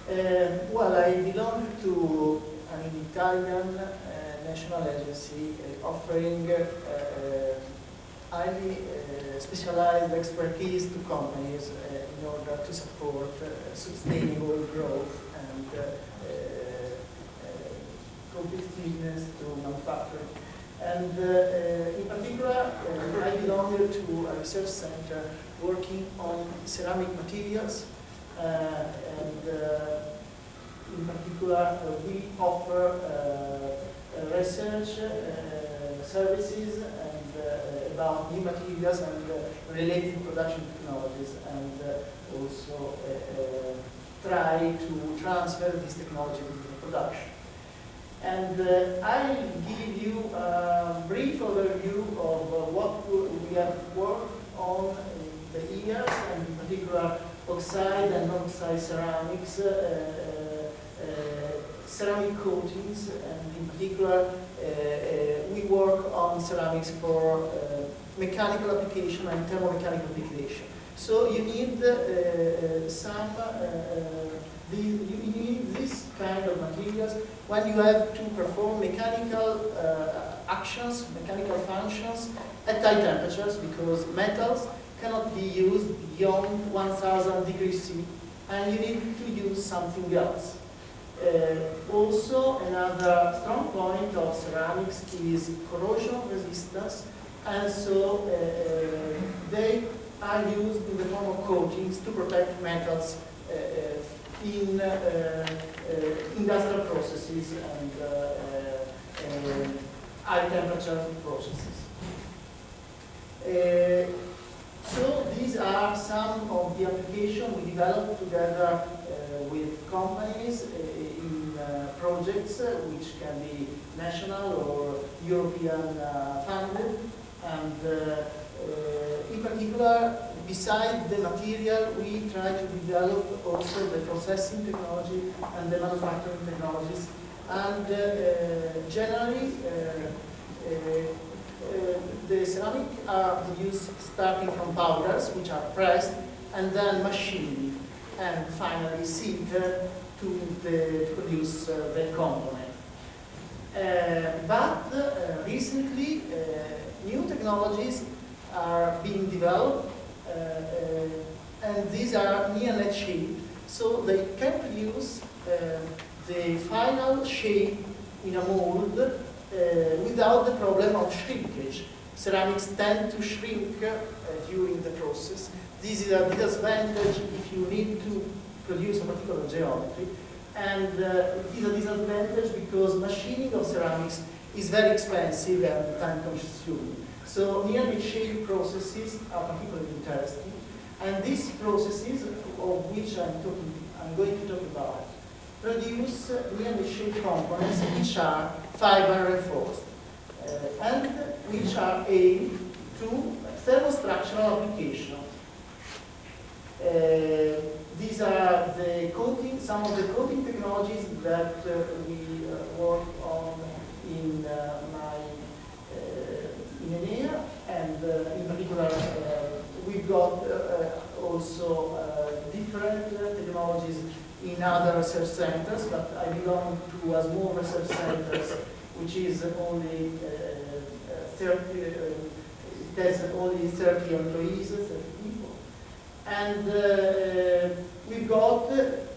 Well, I belong to an Italian national agency offering highly specialized expertise to companies in order to support sustainable growth and competitiveness to manufacturing. And in particular, I belong to a research center working on ceramic materials, and in particular, we offer research services and about new materials and related production technologies, and also try to transfer this technology into the production. And I'll give you a brief overview of what we have worked on in the years, and in particular oxide and non-oxide ceramics, ceramic coatings, and in particular we work on ceramics for mechanical application and thermomechanical application. So you need you need this kind of materials when you have to perform mechanical actions, mechanical functions at high temperatures, because metals cannot be used beyond 1000 degrees C, and you need to use something else. Also, another strong point of ceramics is corrosion resistance, and so they are used in the form of coatings to protect metals in industrial processes and high temperature processes. So these are some of the applications we developed together with companies in projects which can be national or European funded, and in particular, beside the material, we try to develop also the processing technology and the manufacturing technologies, and generally the ceramic are used starting from powders, which are pressed and then machined and finally sintered to produce the component. But recently, new technologies are being developed, and these are near-net shape, so they can produce the final shape in a mold without the problem of shrinkage. Ceramics tend to shrink during the process. This is a disadvantage if you need to produce a particular geometry, and it is a disadvantage because machining of ceramics is very expensive and time-consuming. So near-net shape processes are particularly interesting, and these processes, of which I'm going to talk about, produce near-net shape components which are fiber reinforced and which are aimed to thermo-structural application. These are the coating, some of the coating technologies that we work on in in ENEA, and in particular we've got also different technologies in other research centers, but I belong to a small research center which is only 30, it has only 30 employees, 30 people. And we've got,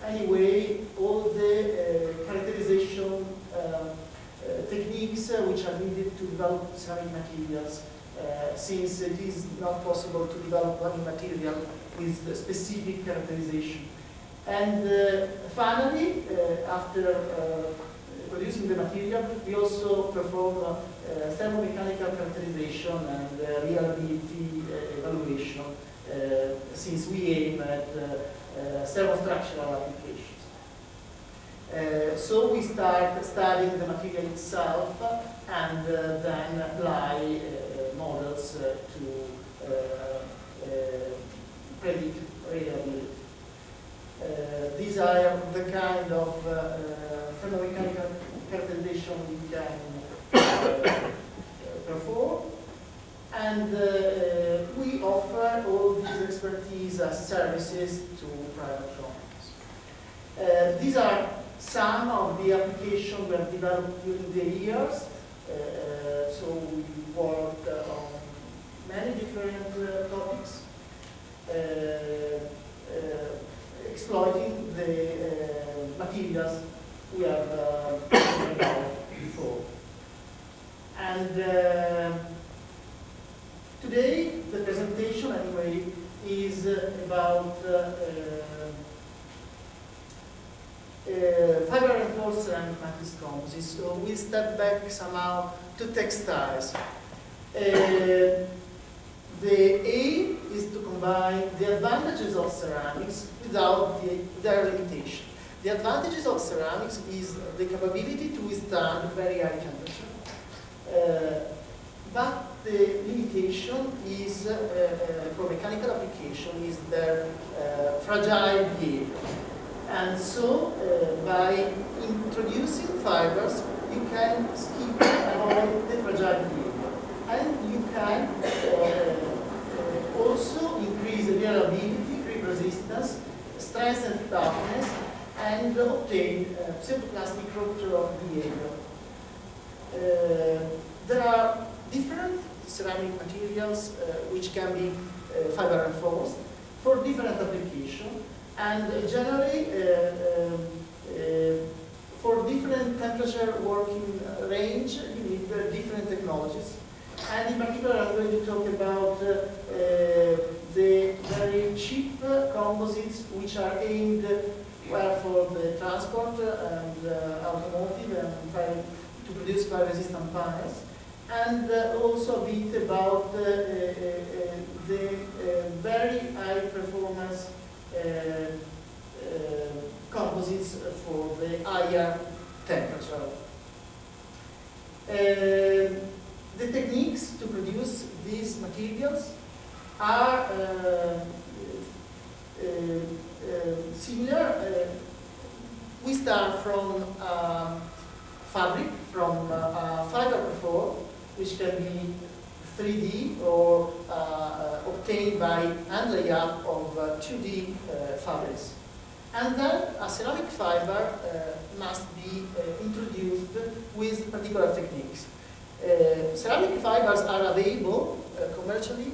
anyway, all the characterization techniques which are needed to develop ceramic materials, since it is not possible to develop one material with specific characterization. And finally, after producing the material, we also perform thermomechanical characterization and reliability evaluation, since we aim at thermo-structural applications. So we start studying the material itself and then apply models to predict reliability. These are the kind of thermomechanical characterization we can perform, and we offer all these expertise as services to private companies. These are some of the applications we have developed during the years. So we worked on many different topics, exploiting the materials we have talked about before. And today, the presentation anyway is about fiber-reinforced ceramic matrix composites. So we step back somehow to textiles. The aim is to combine the advantages of ceramics without their limitation. The advantages of ceramics is the capability to withstand very high temperature, but the limitation is, for mechanical application, is their fragile behavior. And so, by introducing fibers, you can skip and avoid the fragile behavior. And you can also increase the reliability, grip resistance, strength and toughness, and obtain pseudoplastic rupture behavior. There are different ceramic materials which can be fiber reinforced for different applications, and generally for different temperature working range you need different technologies. And in particular I'm going to talk about the very cheap composites which are aimed well for the transport and automotive and to produce fire-resistant panels. And also a bit about the very high performance composites for the higher temperature. The techniques to produce these materials are similar. We start from fabric, from fiber perform, which can be 3D or obtained by hand layup of 2D fabrics. And then a ceramic fiber must be introduced with particular techniques. Ceramic fibers are available commercially,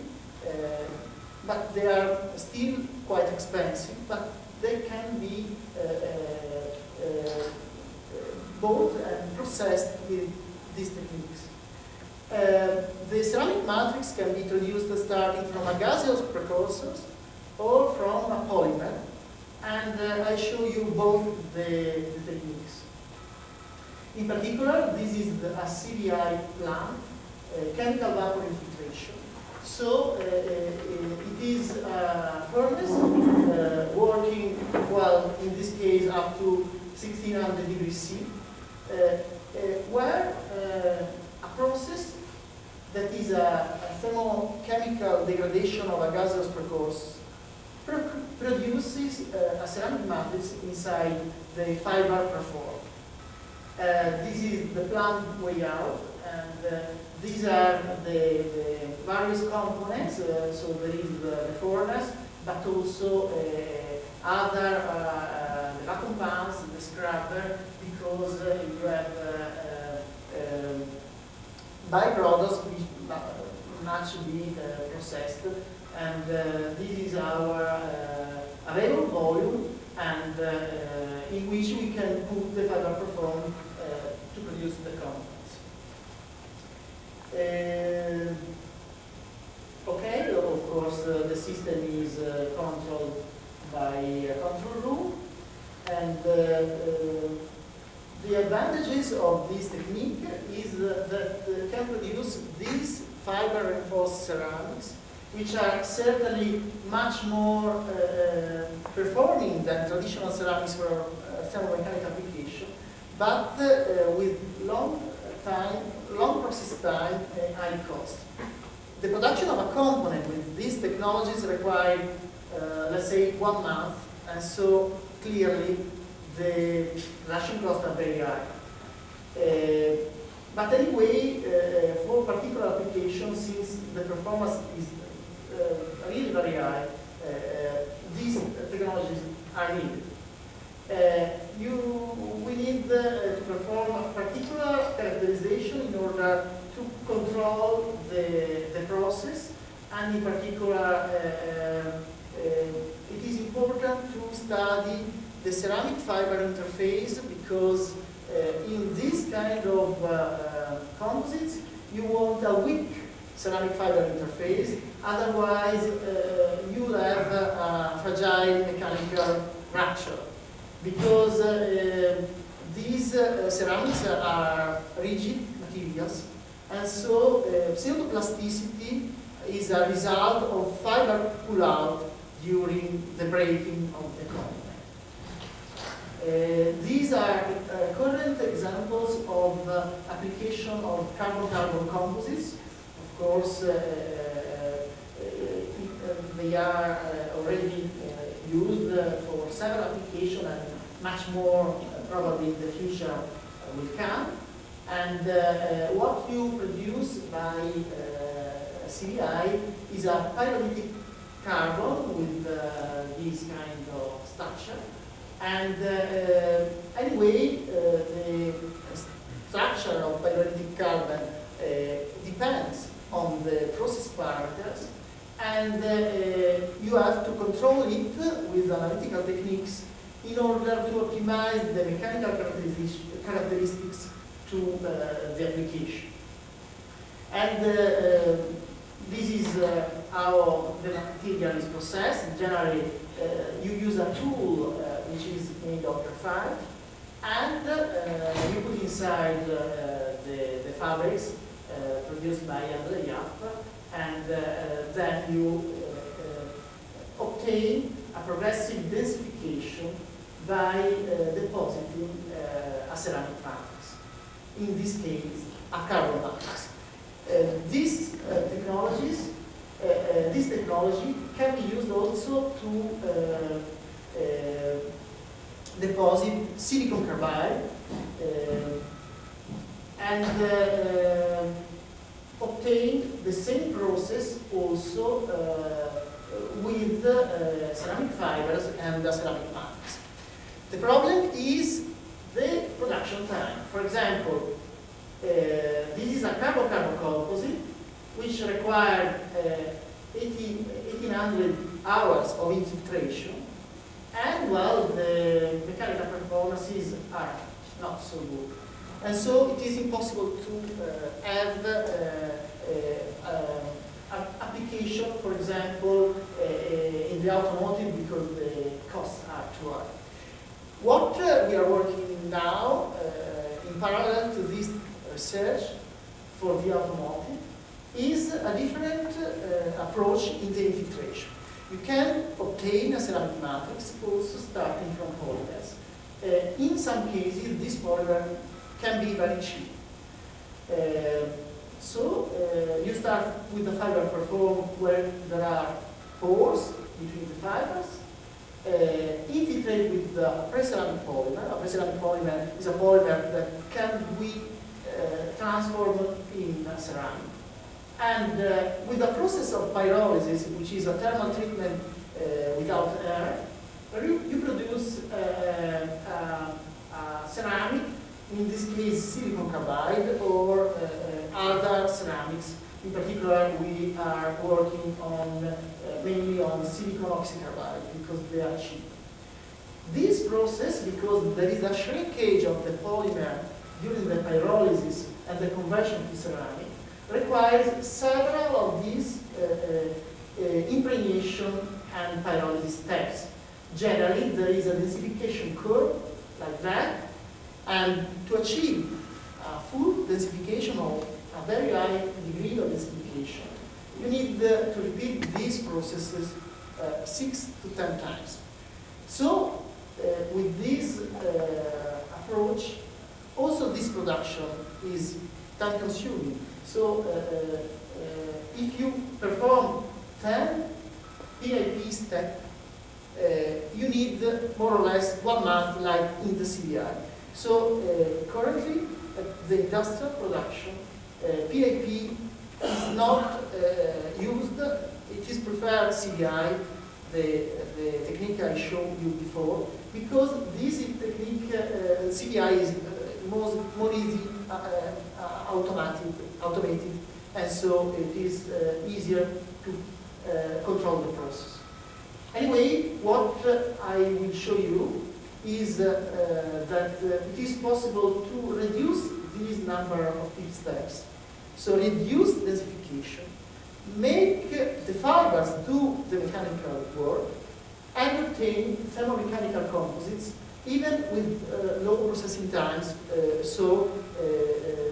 but they are still quite expensive, but they can be bought and processed with these techniques. The ceramic matrix can be introduced starting from a gaseous precursors or from a polymer, and I show you both the techniques. In particular, this is a CVI plant, chemical vapor infiltration. So it is a furnace working, well, in this case up to 1600 degrees C, where a process that is a thermochemical degradation of a gaseous precursor produces a ceramic matrix inside the fiber perform. This is the plant way out, and these are the various components. So there is the furnace, but also other vacuum pumps, the scrubber, because you have byproducts which must be processed. And this is our available volume, and in which we can put the fiber perform to produce the components. Okay, of course, the system is controlled by a control room, and the advantages of this technique is that can produce these fiber-reinforced ceramics, which are certainly much more performing than traditional ceramics for thermomechanical application, but with long process time and high cost. The production of a component with these technologies require, let's say, 1 month, and so clearly the production costs are very high. But anyway, for particular applications, since the performance is really very high, these technologies are needed. particular, it is important to study the ceramic fiber interface because in this kind of composites, you want a weak ceramic fiber interface, otherwise you have a fragile mechanical rupture. Because these ceramics are rigid materials, and so pseudoplasticity is a result of fiber pull-out during the breaking of the component. These are current examples of application of carbon-carbon composites. Of course, they are already used for several applications, and much more probably in the future will come. And what you produce by CVI is a pyrolytic carbon with this kind of structure. And anyway, the structure of pyrolytic carbon depends on the process parameters, and you have to control it with analytical techniques in order to optimize the mechanical characteristics to the application. And this is how the material is processed. Generally, you use a tool which is made of graphite, and you put inside the fabrics produced by André Yap, and then you obtain a progressive densification by depositing a ceramic matrix. In this case, a carbon matrix. This technology can be used also to deposit silicon carbide and obtain the same process also with ceramic fibers and the ceramic matrix. The problem is the production time. For example, this is a carbon-carbon composite which required 1800 hours of infiltration, and well, the mechanical performances are not so good. And so it is impossible to have application, for example, in the automotive because the costs are too high. What we are working now, in parallel to this research for the automotive, is a different approach in the infiltration. You can obtain a ceramic matrix also starting from polymers. In some cases, this polymer can be very cheap. So you start with the fiber perform where there are pores between the fibers, infiltrate with the pre-ceramic polymer. A pre-ceramic polymer is a polymer that can be transformed in ceramic. And with the process of pyrolysis, which is a thermal treatment without air, you produce ceramic, in this case silicon carbide or other ceramics. In particular, we are working on mainly on silicon oxycarbide because they are cheap. This process, because there is a shrinkage of the polymer during the pyrolysis and the conversion to ceramic, requires several of these impregnation and pyrolysis steps. Generally, there is a densification curve like that, and to achieve a full densification or a very high degree of densification, you need to repeat these processes 6 to 10 times. So, with this approach, also this production is time-consuming. So, if you perform 10 PIP steps, you need more or less 1 month, like in the CVI. So, currently, at the industrial production, PIP is not used. It is preferred CVI, the technique I showed you before, because this technique, CVI is more easy, automated, and so it is easier to control the process. Anyway, what I will show you is that it is possible to reduce this number of pit steps. So reduce densification, make the fibers do the mechanical work, and obtain thermomechanical composites even with low processing times,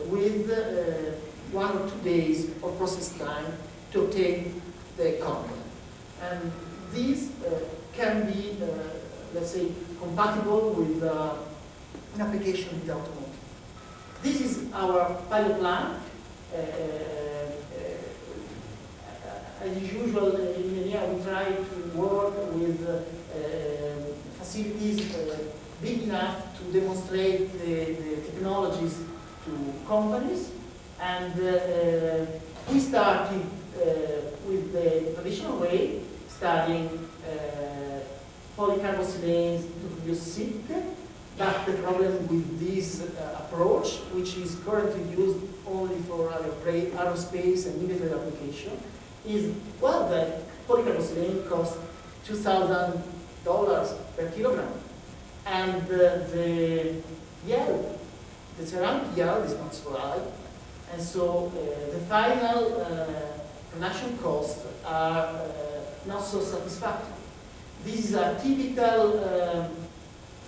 with 1 or 2 days of process time to obtain the component. And these can be, let's say, compatible with an application in the automotive. This is our pilot plant. As usual, in ENEA, we try to work with facilities big enough to demonstrate the technologies to companies. And we started with the traditional way, studying polycarboxylanes to produce SiC. But the problem with this approach, which is currently used only for aerospace and military application, is, well, that polycarboxylane costs $2,000 per kilogram. And the yield, the ceramic yield is not so high. And so the final production costs are not so satisfactory. This is a typical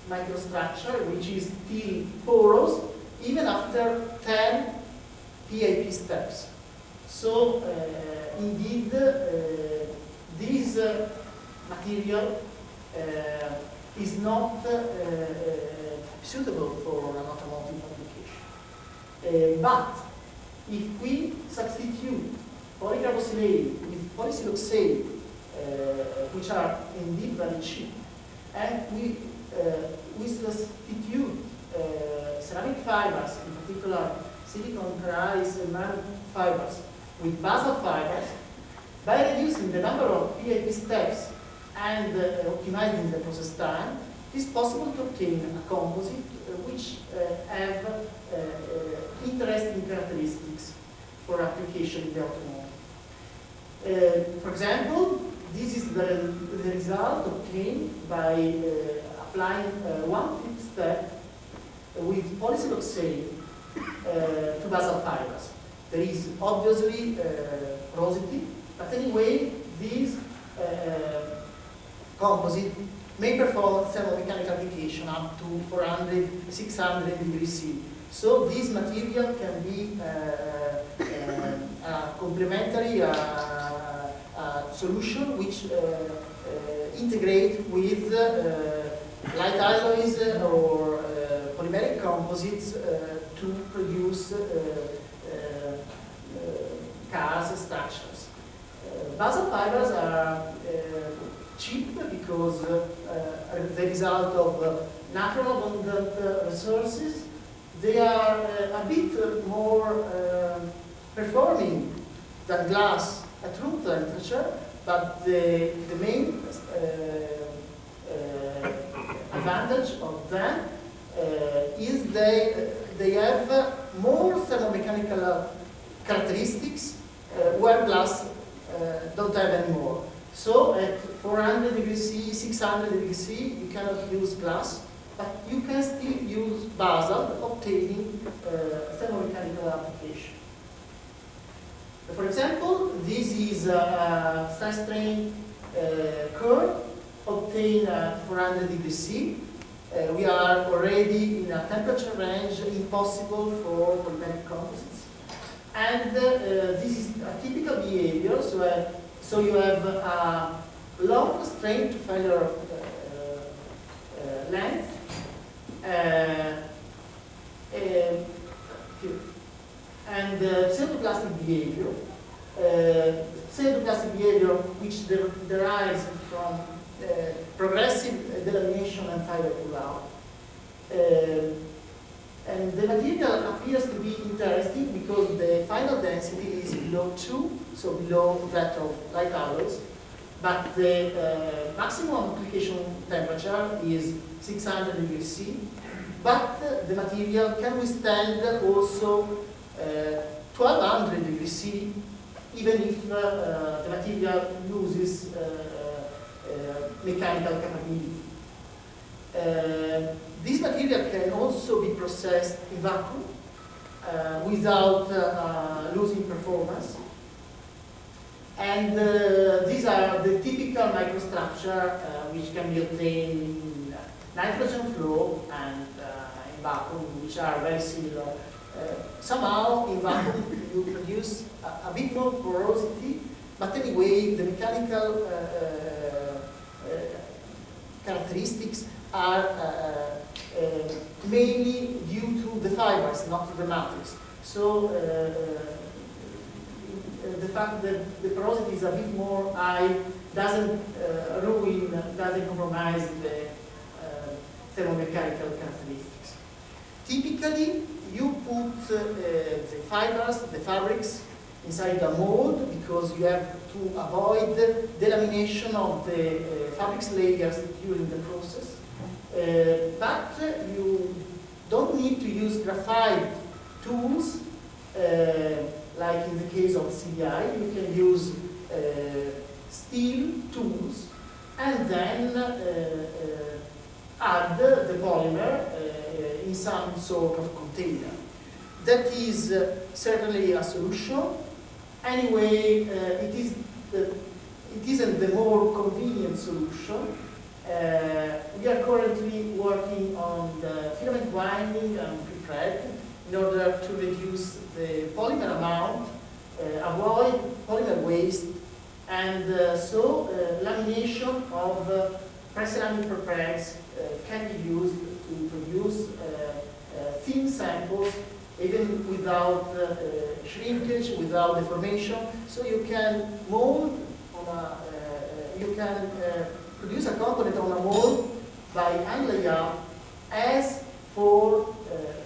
microstructure which is still porous even after 10 PIP steps. So indeed this material is not suitable for an automotive application. But if we substitute polycarboxylate with polysiloxane, which are indeed very cheap, and we substitute ceramic fibers, in particular silicon rice and fibers, with basal fibers, by reducing the number of PIP steps and optimizing the process time, it is possible to obtain a composite which have interesting characteristics for application in the automotive. For example, this is the result obtained by applying one pit step with polysiloxane to basal fibers. There is obviously porosity, but anyway, this composite may perform thermomechanical application up to 400, 600 degrees C. So this material can be a complementary solution which integrate with light alloys or polymeric composites to produce cars structures. Basal fibers are cheap because the result of natural abundant resources. They are a bit more performing than glass at room temperature, but the main advantage of them is they have more thermomechanical characteristics where glass don't have anymore. So at 400 degrees C, 600 degrees C, you cannot use glass, but you can still use basal, obtaining thermomechanical application. For example, this is a stress strain curve obtained at 400 degrees C. We are already in a temperature range impossible for polymeric composites. And this is a typical behavior, so you have a long strain to failure length, and pseudoplastic behavior. Pseudoplastic behavior which derives from progressive delamination and fiber pull-out. And the material appears to be interesting because the final density is below 2, so below that of light alloys, but the maximum application temperature is 600 degrees C, but the material can withstand also 1200 degrees C even if the material loses mechanical capability. This material can also be processed in vacuum without losing performance. And these are the typical microstructure which can be obtained in nitrogen flow and in vacuum, which are very similar. Somehow in vacuum you produce a bit more porosity, but anyway the mechanical characteristics are mainly due to the fibers, not to the matrix. So the fact that the porosity is a bit more high doesn't doesn't compromise the thermomechanical characteristics. Typically, you put the fibers, the fabrics, inside a mold because you have to avoid delamination of the fabrics layers during the process. But you don't need to use graphite tools like in the case of CDI. You can use steel tools and then add the polymer in some sort of container. That is certainly a solution. Anyway, it isn't the more convenient solution. We are currently working on the filament winding and prepreg in order to reduce the polymer amount, avoid polymer waste, and so lamination of pre-ceramic prepregs can be used to produce thin samples even without shrinkage, without deformation. So you can mold on a, you can produce a component on a mold by hand layup as for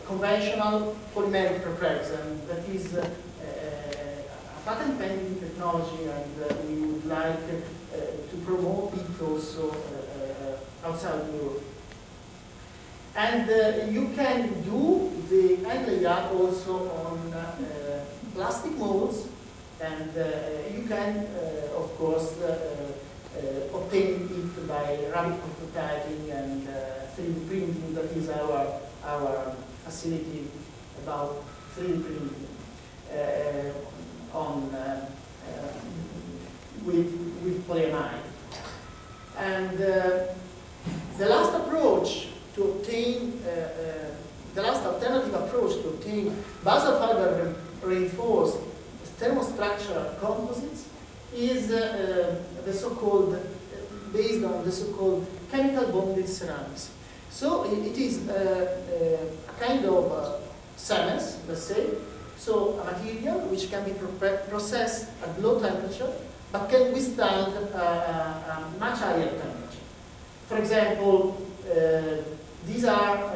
conventional polymeric prepregs, and that is a patent pending technology, and we would like to promote it also outside Europe. And you can do the hand layup also on plastic molds, and you can, of course, obtain it by rapid prototyping and 3D printing. That is our facility about 3D printing with polyamide. And the last approach to obtain, the last alternative approach to obtain basal fiber reinforced thermo-structural composites is the so-called, based on the so-called chemical bonded ceramics. So it is a kind of cements, let's say, so a material which can be processed at low temperature but can withstand a much higher temperature. For example, these are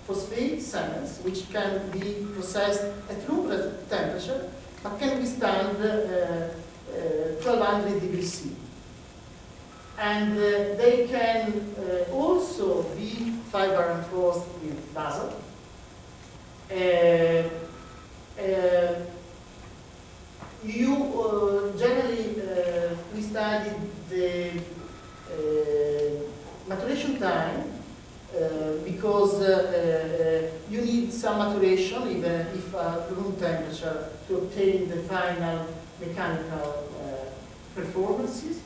phosphate cements which can be processed at room temperature but can withstand 1200 degrees C. And they can also be fiber reinforced with basalt. Generally, we studied the maturation time because you need some maturation, even if at room temperature, to obtain the final mechanical performances.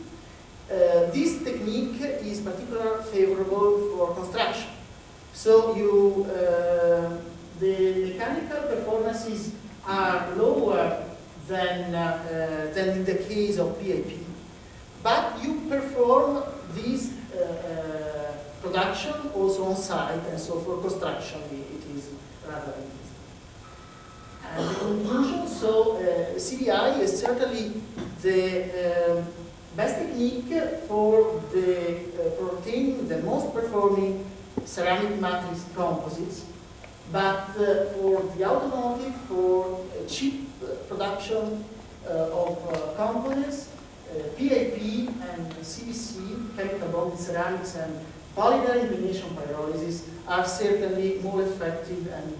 This technique is particularly favorable for construction. So the mechanical performances are lower than in the case of PIP. But you perform this production also on site, and so for construction it is rather interesting. And in conclusion, so CDI is certainly the best technique for obtaining the most performing ceramic matrix composites, but for the automotive, for cheap production of components, PIP and CBC, chemical bonded ceramics, and polymer elimination pyrolysis are certainly more effective and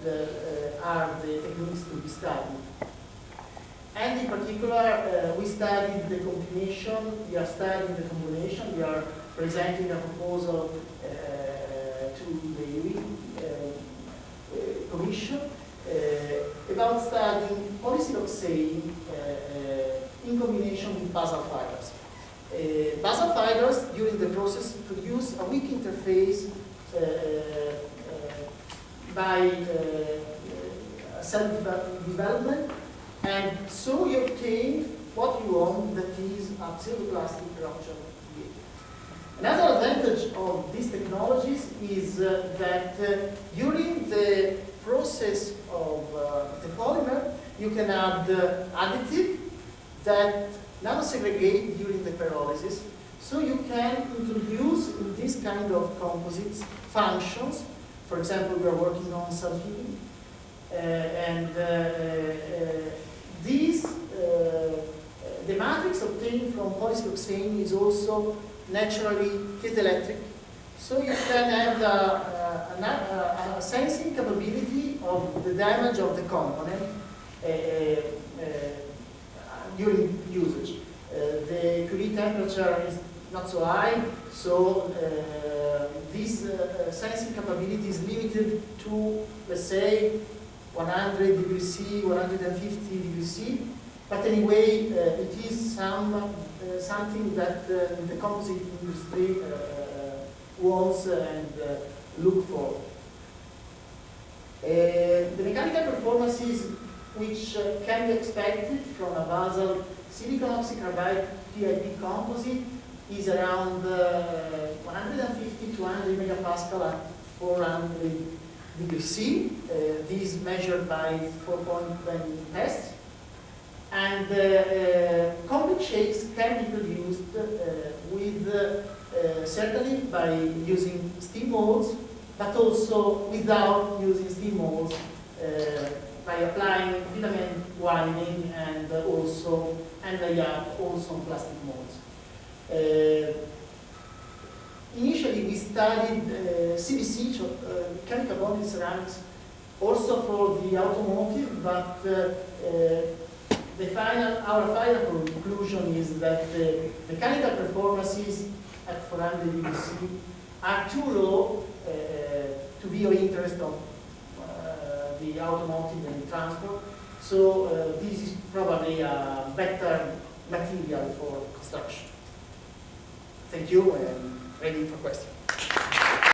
are the techniques to be studied. And in particular, we studied the combination, we are studying the combination, we are presenting a proposal to the Commission about studying polysiloxane in combination with basal fibers. Basal fibers, during the process, produce a weak interface by cell development, and so you obtain what you want, that is a pseudoplastic rupture reagent. Another advantage of these technologies is that during the process of the polymer, you can add additive that nanosegregate during the pyrolysis, so you can introduce in this kind of composites functions. For example, we are working on self-healing, and the matrix obtained from polysiloxane is also naturally piezoelectric, so you can have a sensing capability of the damage of the component during usage. The Curie temperature is not so high, so this sensing capability is limited to, let's say, 100 degrees C, 150 degrees C. But anyway, it is something that the composite industry wants and look for. The mechanical performances which can be expected from a basal silicon oxycarbide PIP composite is around 150 to 100 megapascal at 400 degrees C. This is measured by 4.20 tests. And complete shapes can be produced certainly by using steam molds, but also without using steam molds, by applying filament winding and also lay up also on plastic molds. Initially, we studied CBC, chemical bonded ceramics, also for the automotive, but our final conclusion is that the mechanical performances at 400 degrees C are too low to be of interest of the automotive and the transport. So this is probably a better material for construction. Thank you, and ready for questions.